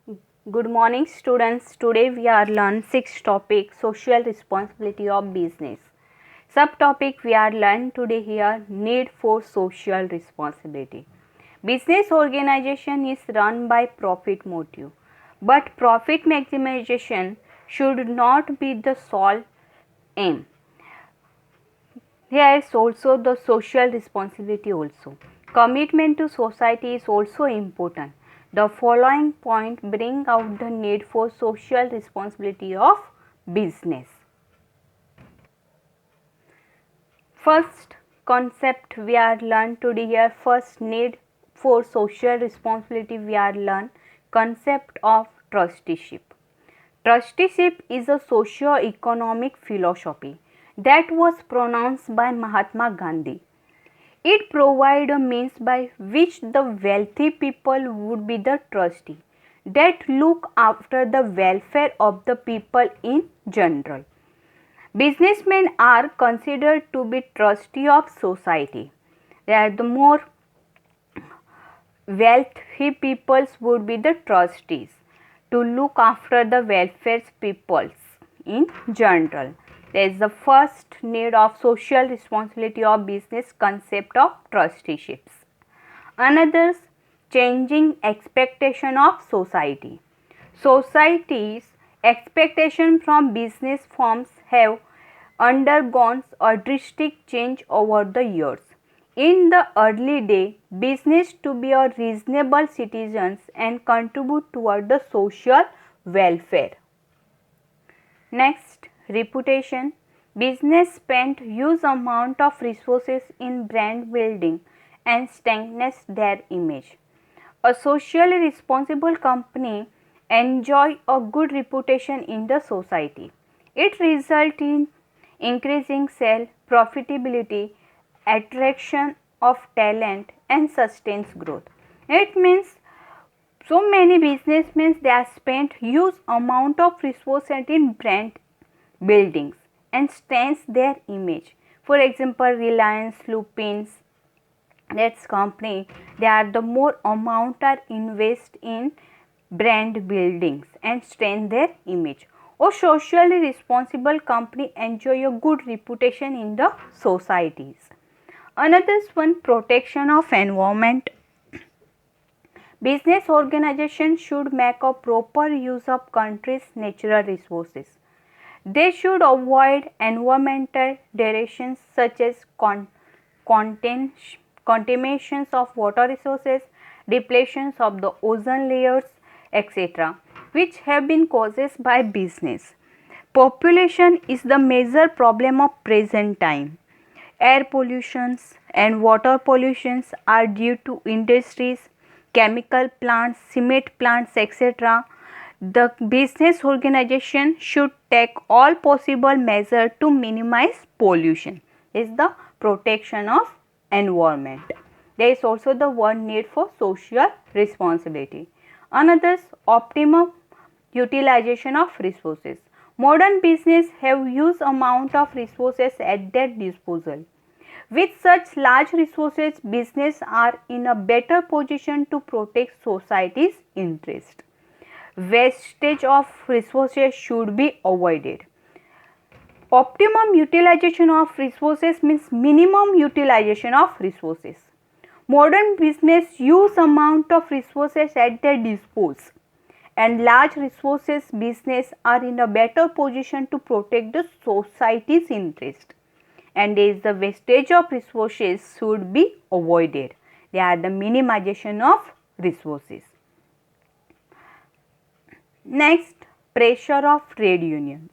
Good morning students. Today we are learn 6 topic social responsibility of business. Subtopic we are learn today here need for social responsibility. Business organization is run by profit motive, but profit maximization should not be the sole aim. Here is also the social responsibility also. Commitment to society is also important. The following point bring out the need for social responsibility of business. First concept we are learn today here. First need for social responsibility we are learn concept of trusteeship. Trusteeship is a socio-economic philosophy that was pronounced by Mahatma Gandhi. It provides a means by which the wealthy people would be the trustee that look after the welfare of the people in general. Businessmen are considered to be trustee of society. They are the more wealthy peoples would be the trustees to look after the welfare peoples in general. There is the first need of social responsibility of business concept of trusteeships. Another changing expectation of society. Society's expectation from business firms have undergone a drastic change over the years. In the early day, business to be a reasonable citizens and contribute toward the social welfare. Next, reputation. Business spent huge amount of resources in brand building and strengthens their image. A socially responsible company enjoy a good reputation in the society. It results in increasing sale, profitability, attraction of talent and sustains growth. It means so many businessmen they have spent huge amount of resources in brand buildings and strengthens their image. For example, Reliance, Lupins, that's company they are the more amount are invest in brand buildings and strengthen their image. A socially responsible company enjoy a good reputation in the societies. Another one, protection of environment. Business organization should make a proper use of country's natural resources. They should avoid environmental degradation such as contaminations of water resources, depletions of the ozone layers, etc., which have been causes by business. Population is the major problem of present time. Air pollutions and water pollutions are due to industries, chemical plants, cement plants, etc. The business organization should take all possible measures to minimize pollution. Is the protection of environment. There is also the one need for social responsibility. Another is optimum utilization of resources. Modern business have huge amount of resources at their disposal. With such large resources, business are in a better position to protect society's interest. Wastage of resources should be avoided. Optimum utilization of resources means minimum utilization of resources. Modern business use amount of resources at their disposal, and large resources business are in a better position to protect the society's interest. And is the wastage of resources should be avoided. They are the minimization of resources. Next, pressure of trade unions.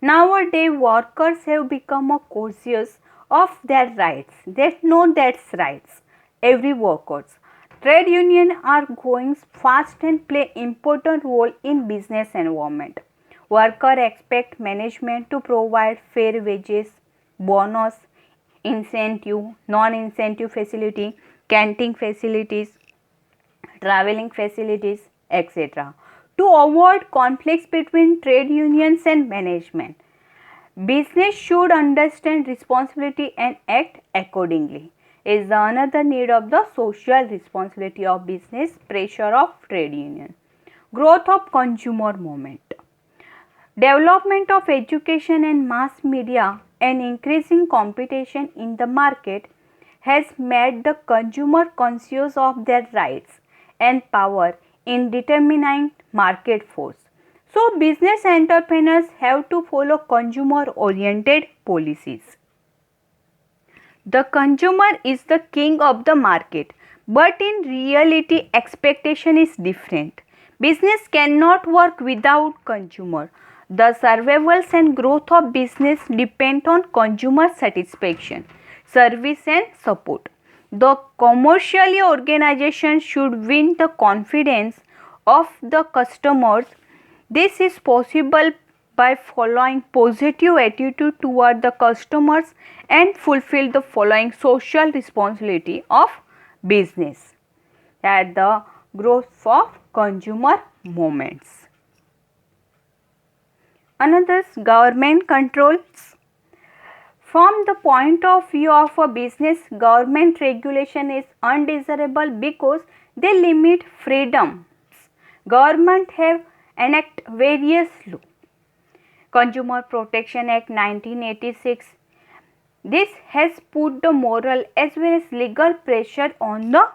Nowadays, workers have become conscious of their rights. They know their rights. Every workers. Trade unions are going fast and play important role in business environment. Workers expect management to provide fair wages, bonus, incentive, non-incentive facility, canteen facilities, traveling facilities, etc. To avoid conflicts between trade unions and management, business should understand responsibility and act accordingly. Is another need of the social responsibility of business, pressure of trade union. Growth of consumer movement. Development of education and mass media and increasing competition in the market has made the consumer conscious of their rights and power in determining market force. So, business entrepreneurs have to follow consumer oriented policies. The consumer is the king of the market, but in reality, expectation is different. Business cannot work without consumer. The survivals and growth of business depend on consumer satisfaction, service and support. The commercially organization should win the confidence of the customers. This is possible by following positive attitude toward the customers and fulfill the following social responsibility of business at the growth of consumer movements. Another government controls. From the point of view of a business, government regulation is undesirable because they limit freedoms. Government have enacted various laws. Consumer Protection Act 1986. This has put the moral as well as legal pressure on the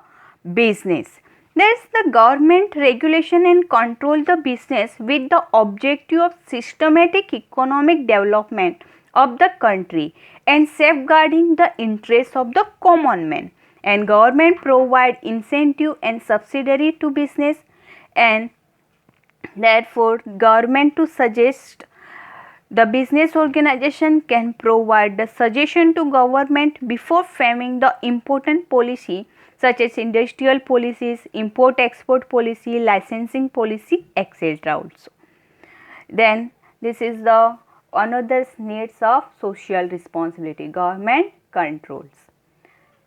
business. There is the government regulation and control the business with the objective of systematic economic development of the country and safeguarding the interests of the common man. And government provide incentive and subsidiary to business, and therefore government to suggest the business organization can provide the suggestion to government before framing the important policy such as industrial policies, import-export policy, licensing policy, etc. also. Then this is the another needs of social responsibility, government controls.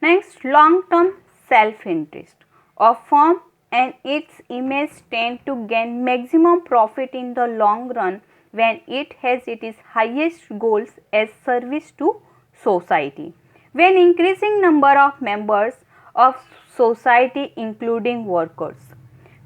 Next, long-term self-interest. A firm and its image tend to gain maximum profit in the long run when it has its highest goals as service to society. When increasing number of members of society including workers,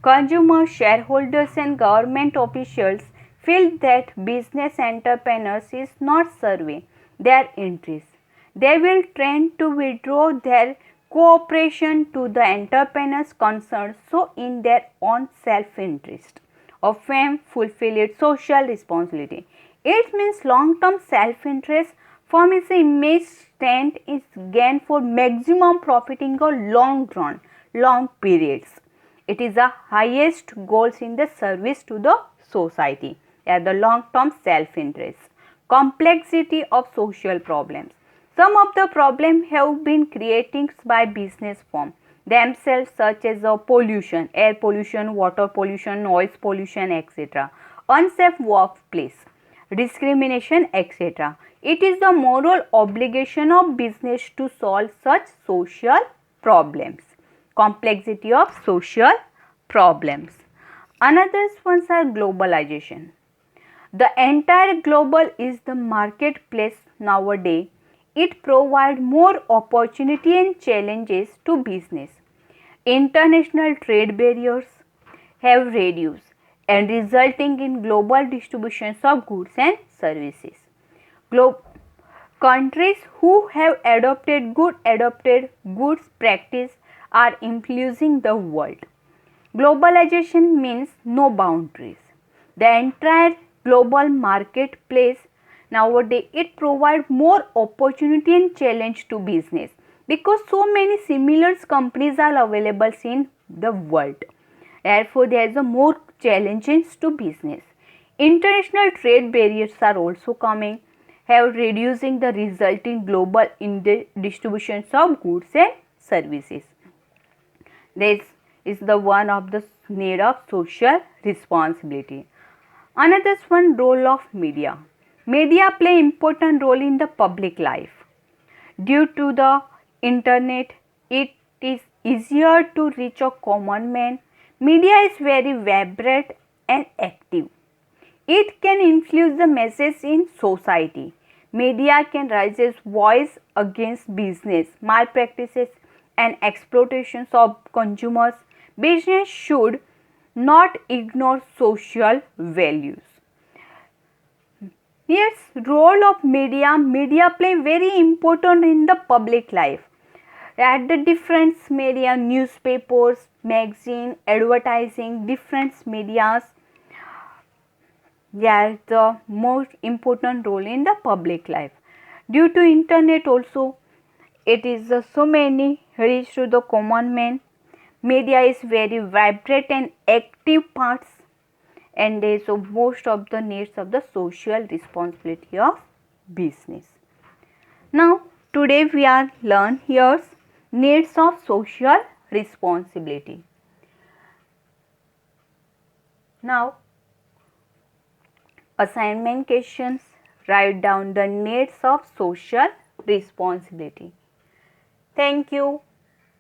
consumers, shareholders and government officials feel that business entrepreneurs is not serving their interests, they will tend to withdraw their cooperation to the entrepreneurs concerned so in their own self-interest of fame fulfill its social responsibility. It means long-term self-interest from its image stand is gained for maximum profit in a long run, long periods. It is the highest goals in the service to the society at the long-term self-interest. Complexity of social problems. Some of the problems have been created by business firms themselves such as pollution, air pollution, water pollution, noise pollution, etc. Unsafe workplace, discrimination, etc. It is the moral obligation of business to solve such social problems. Complexity of social problems. Another ones are globalization. The entire global is the marketplace nowadays. It provides more opportunity and challenges to business. International trade barriers have reduced and resulting in global distributions of goods and services. Countries who have adopted goods practice are influencing the world. Globalization means no boundaries. The entire global marketplace nowadays it provides more opportunity and challenge to business because so many similar companies are available in the world. Therefore, there is a more challenges to business. International trade barriers are also coming, have reducing the resulting global distributions of goods and services. This is the one of the need of social responsibility. Another one, role of media. Media play important role in the public life. Due to the internet, it is easier to reach a common man. Media is very vibrant and active. It can influence the message in society. Media can raise its voice against business malpractices and exploitations of consumers. Business should not ignore social values. Yes, role of media. Media play very important in the public life. At the different media, newspapers, magazine, advertising, different medias, they are the most important role in the public life. Due to internet also, it is so many reach to the common man. Media is very vibrant and active parts, and they so most of the needs of the social responsibility of business. Now today we are learn here needs of social responsibility. Now assignment questions, write down the needs of social responsibility. Thank you.